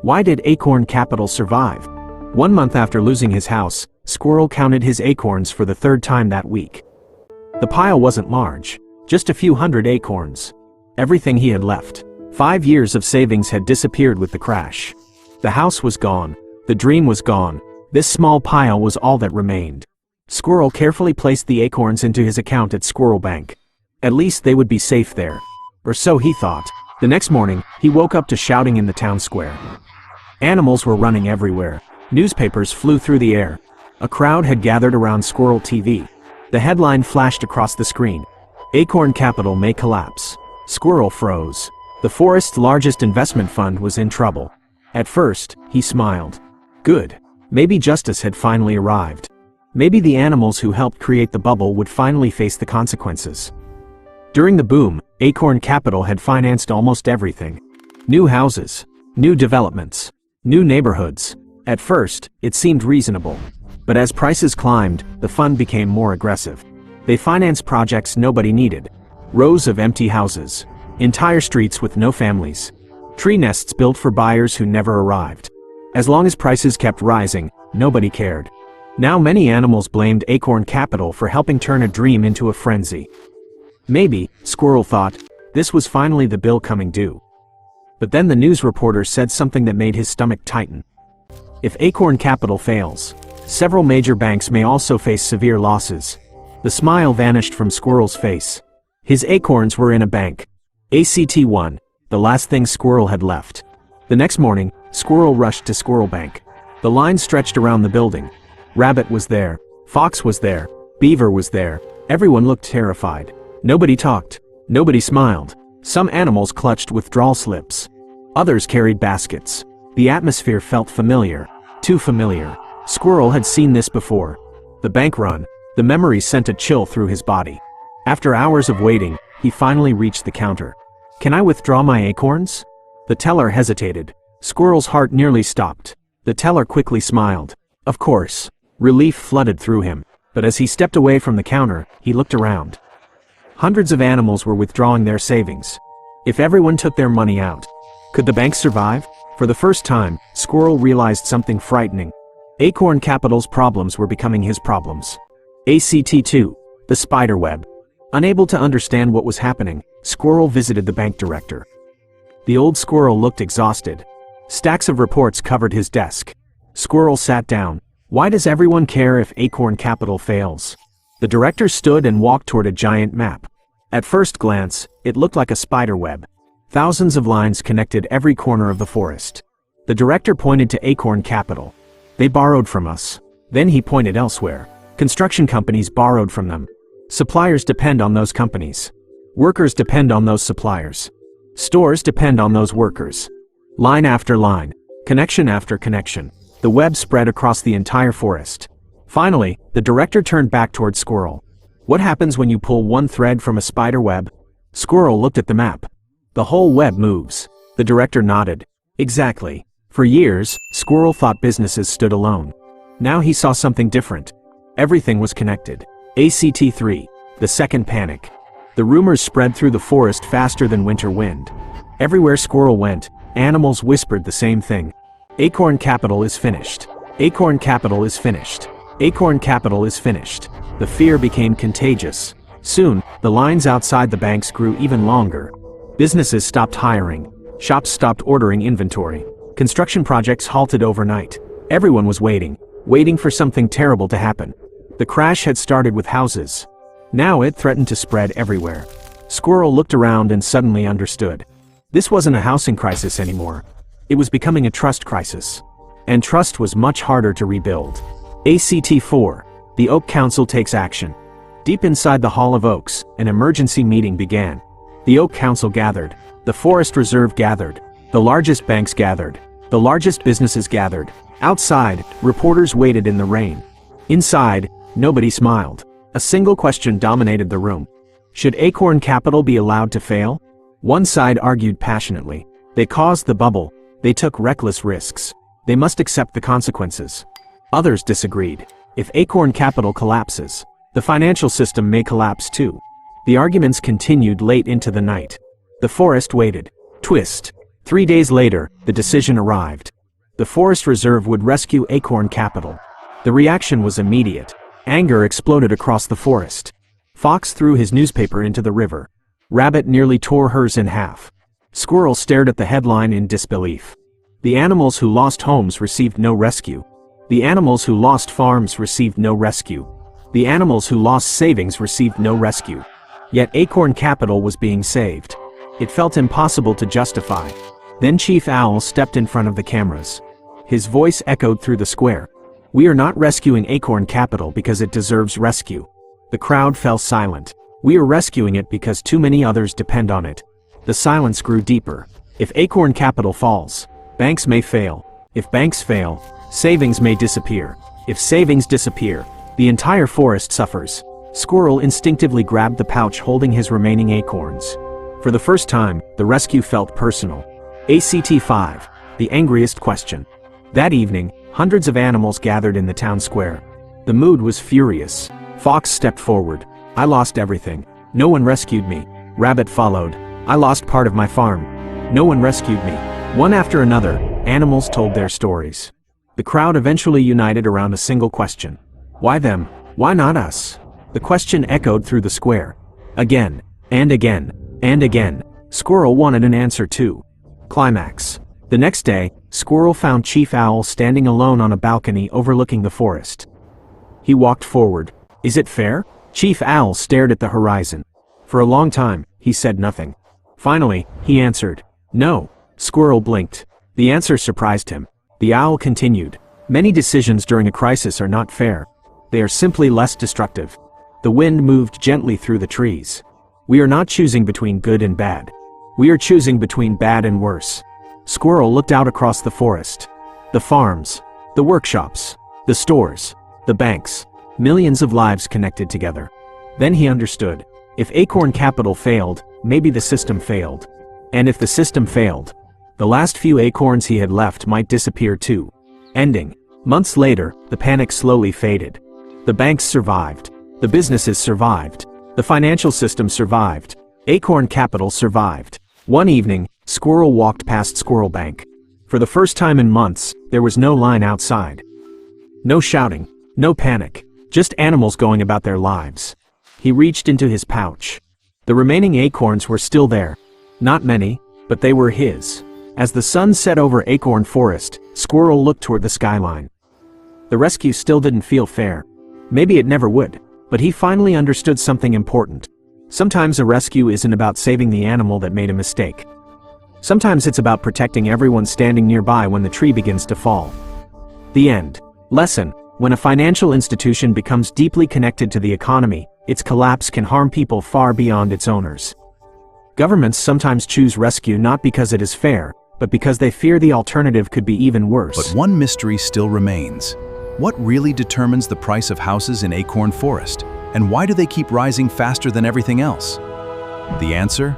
Why did Acorn Capital survive? 1 month after losing his house, Squirrel counted his acorns for the third time that week. The pile wasn't large, just a few hundred acorns. Everything he had left. 5 years of savings had disappeared with the crash. The house was gone. The dream was gone. This small pile was all that remained. Squirrel carefully placed the acorns into his account at Squirrel Bank. At least they would be safe there. Or so he thought. The next morning, he woke up to shouting in the town square. Animals were running everywhere. Newspapers flew through the air. A crowd had gathered around Squirrel TV. The headline flashed across the screen. Acorn Capital may collapse. Squirrel froze. The forest's largest investment fund was in trouble. At first, he smiled. Good. Maybe justice had finally arrived. Maybe the animals who helped create the bubble would finally face the consequences. During the boom, Acorn Capital had financed almost everything. New houses, new developments, new neighborhoods. At first, it seemed reasonable. But as prices climbed, the fund became more aggressive. They financed projects nobody needed. Rows of empty houses. Entire streets with no families. Tree nests built for buyers who never arrived. As long as prices kept rising, nobody cared. Now many animals blamed Acorn Capital for helping turn a dream into a frenzy. Maybe, Squirrel thought, this was finally the bill coming due. But then the news reporter said something that made his stomach tighten. If Acorn Capital fails, several major banks may also face severe losses. The smile vanished from Squirrel's face. His acorns were in a bank. ACT1, the last thing Squirrel had left. The next morning, Squirrel rushed to Squirrel Bank. The line stretched around the building. Rabbit was there. Fox was there. Beaver was there. Everyone looked terrified. Nobody talked. Nobody smiled. Some animals clutched withdrawal slips. Others carried baskets. The atmosphere felt familiar. Too familiar. Squirrel had seen this before. The bank run. The memory sent a chill through his body. After hours of waiting, he finally reached the counter. "Can I withdraw my acorns?" The teller hesitated. Squirrel's heart nearly stopped. The teller quickly smiled. Of course. Relief flooded through him. But as he stepped away from the counter, he looked around. Hundreds of animals were withdrawing their savings. If everyone took their money out, could the bank survive? For the first time, Squirrel realized something frightening. Acorn Capital's problems were becoming his problems. ACT2, the spider web. Unable to understand what was happening, Squirrel visited the bank director. The old Squirrel looked exhausted. Stacks of reports covered his desk. Squirrel sat down. Why does everyone care if Acorn Capital fails? The director stood and walked toward a giant map. At first glance, it looked like a spider web. Thousands of lines connected every corner of the forest. The director pointed to Acorn Capital. They borrowed from us. Then he pointed elsewhere. Construction companies borrowed from them. Suppliers depend on those companies. Workers depend on those suppliers. Stores depend on those workers. Line after line. Connection after connection. The web spread across the entire forest. Finally, the director turned back toward Squirrel. What happens when you pull one thread from a spider web? Squirrel looked at the map. The whole web moves. The director nodded. Exactly. For years, Squirrel thought businesses stood alone. Now he saw something different. Everything was connected. ACT3, the second panic. The rumors spread through the forest faster than winter wind. Everywhere Squirrel went, animals whispered the same thing. Acorn Capital is finished. Acorn Capital is finished. Acorn Capital is finished. The fear became contagious. Soon, the lines outside the banks grew even longer. Businesses stopped hiring. Shops stopped ordering inventory. Construction projects halted overnight. Everyone was waiting for something terrible to happen. The crash had started with houses. Now it threatened to spread everywhere. Squirrel looked around and suddenly understood. This wasn't a housing crisis anymore. It was becoming a trust crisis. And trust was much harder to rebuild. ACT4, the Oak Council takes action. Deep inside the Hall of Oaks, an emergency meeting began. The Oak Council gathered. The Forest Reserve gathered. The largest banks gathered. The largest businesses gathered. Outside, reporters waited in the rain. Inside, nobody smiled. A single question dominated the room. Should Acorn Capital be allowed to fail? One side argued passionately. They caused the bubble. They took reckless risks. They must accept the consequences. Others disagreed. If Acorn Capital collapses, the financial system may collapse too. The arguments continued late into the night. The forest waited. Twist. 3 days later, the decision arrived. The Forest Reserve would rescue Acorn Capital. The reaction was immediate. Anger exploded across the forest. Fox threw his newspaper into the river. Rabbit nearly tore hers in half. Squirrel stared at the headline in disbelief. The animals who lost homes received no rescue. The animals who lost farms received no rescue. The animals who lost savings received no rescue. Yet Acorn Capital was being saved. It felt impossible to justify. Then Chief Owl stepped in front of the cameras. His voice echoed through the square. "We are not rescuing Acorn Capital because it deserves rescue." The crowd fell silent. "We are rescuing it because too many others depend on it." The silence grew deeper. If Acorn Capital falls, banks may fail. If banks fail, savings may disappear. If savings disappear, the entire forest suffers. Squirrel instinctively grabbed the pouch holding his remaining acorns. For the first time, the rescue felt personal. ACT 5, the angriest question. That evening, hundreds of animals gathered in the town square. The mood was furious. Fox stepped forward. "I lost everything. No one rescued me." Rabbit followed. "I lost part of my farm. No one rescued me." One after another, animals told their stories. The crowd eventually united around a single question. Why them? Why not us? The question echoed through the square. Again, and again, and again. Squirrel wanted an answer too. Climax. The next day, Squirrel found Chief Owl standing alone on a balcony overlooking the forest. He walked forward. "Is it fair?" Chief Owl stared at the horizon. For a long time, he said nothing. Finally, he answered, "No." Squirrel blinked. The answer surprised him. The owl continued, "Many decisions during a crisis are not fair. They are simply less destructive." The wind moved gently through the trees. "We are not choosing between good and bad. We are choosing between bad and worse." Squirrel looked out across the forest. The farms, the workshops, the stores, the banks, millions of lives connected together. Then he understood. If Acorn Capital failed, maybe the system failed. And if the system failed, the last few acorns he had left might disappear too. Ending. Months later, the panic slowly faded. The banks survived. The businesses survived. The financial system survived. Acorn Capital survived. One evening, Squirrel walked past Squirrel Bank. For the first time in months, there was no line outside. No shouting, no panic, just animals going about their lives. He reached into his pouch. The remaining acorns were still there. Not many, but they were his. As the sun set over Acorn Forest, Squirrel looked toward the skyline. The rescue still didn't feel fair. Maybe it never would, but he finally understood something important. Sometimes a rescue isn't about saving the animal that made a mistake. Sometimes it's about protecting everyone standing nearby when the tree begins to fall. The end. Lesson: when a financial institution becomes deeply connected to the economy, its collapse can harm people far beyond its owners. Governments sometimes choose rescue not because it is fair, but because they fear the alternative could be even worse. But one mystery still remains. What really determines the price of houses in Acorn Forest? And why do they keep rising faster than everything else? The answer?